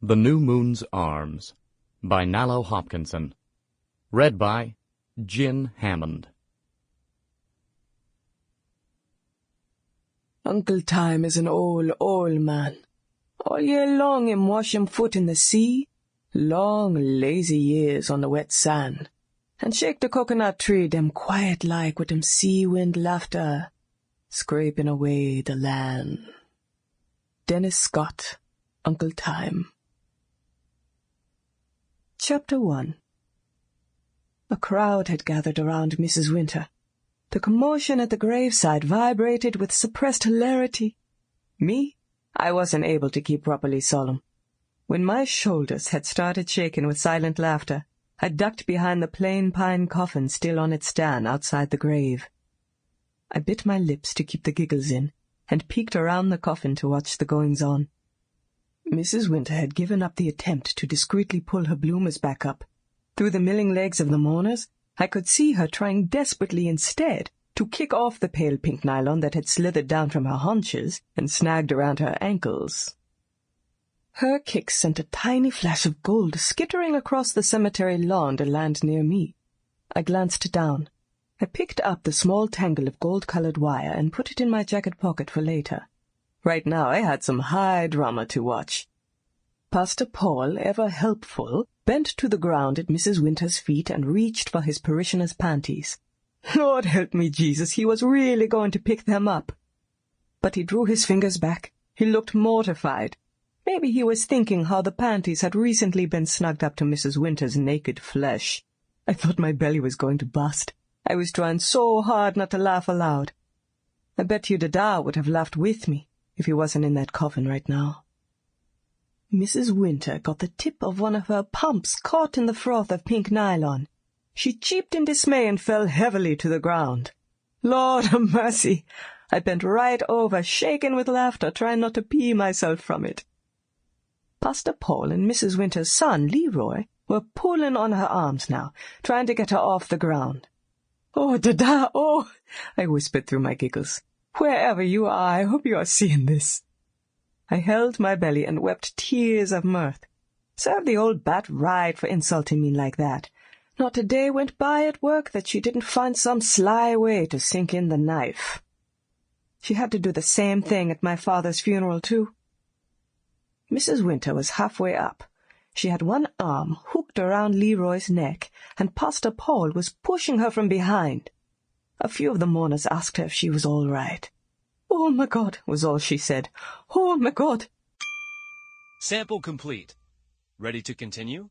The New Moon's Arms by Nalo Hopkinson. Read by Hammond. Uncle Time is an old, old man. All year long him wash him foot in the sea, long lazy years on the wet sand, and shake the coconut tree dem quiet like with dem sea wind laughter, scraping away the land. Dennis Scott, Uncle Time. Chapter 1. A crowd had gathered around Mrs. Winter. The commotion at the graveside vibrated with suppressed hilarity. Me? I wasn't able to keep properly solemn. When my shoulders had started shaking with silent laughter, I ducked behind the plain pine coffin still on its stand outside the grave. I bit my lips to keep the giggles in, and peeked around the coffin to watch the goings-on. Mrs. Winter had given up the attempt to discreetly pull her bloomers back up. Through the milling legs of the mourners, I could see her trying desperately instead to kick off the pale pink nylon that had slithered down from her haunches and snagged around her ankles. Her kick sent a tiny flash of gold skittering across the cemetery lawn to land near me. I glanced down. I picked up the small tangle of gold-colored wire and put it in my jacket pocket for later. Right now I had some high drama to watch. Pastor Paul, ever helpful, bent to the ground at Mrs. Winter's feet and reached for his parishioner's panties. Lord help me, Jesus, he was really going to pick them up. But he drew his fingers back. He looked mortified. Maybe he was thinking how the panties had recently been snugged up to Mrs. Winter's naked flesh. I thought my belly was going to bust. I was trying so hard not to laugh aloud. I bet you Dada would have laughed with me if he wasn't in that coffin right now. Mrs. Winter got the tip of one of her pumps caught in the froth of pink nylon. She cheeped in dismay and fell heavily to the ground. Lord of mercy! I bent right over, shaking with laughter, trying not to pee myself from it. Pastor Paul and Mrs. Winter's son, Leroy, were pulling on her arms now, trying to get her off the ground. "Oh, Dada, oh!" I whispered through my giggles. "Wherever you are, I hope you are seeing this." I held my belly and wept tears of mirth. Serve the old bat right for insulting me like that. Not a day went by at work that she didn't find some sly way to sink in the knife. She had to do the same thing at my father's funeral, too. Mrs. Winter was halfway up. She had one arm hooked around Leroy's neck, and Pastor Paul was pushing her from behind. A few of the mourners asked her if she was all right. "Oh, my God," was all she said. "Oh, my God." Sample complete. Ready to continue?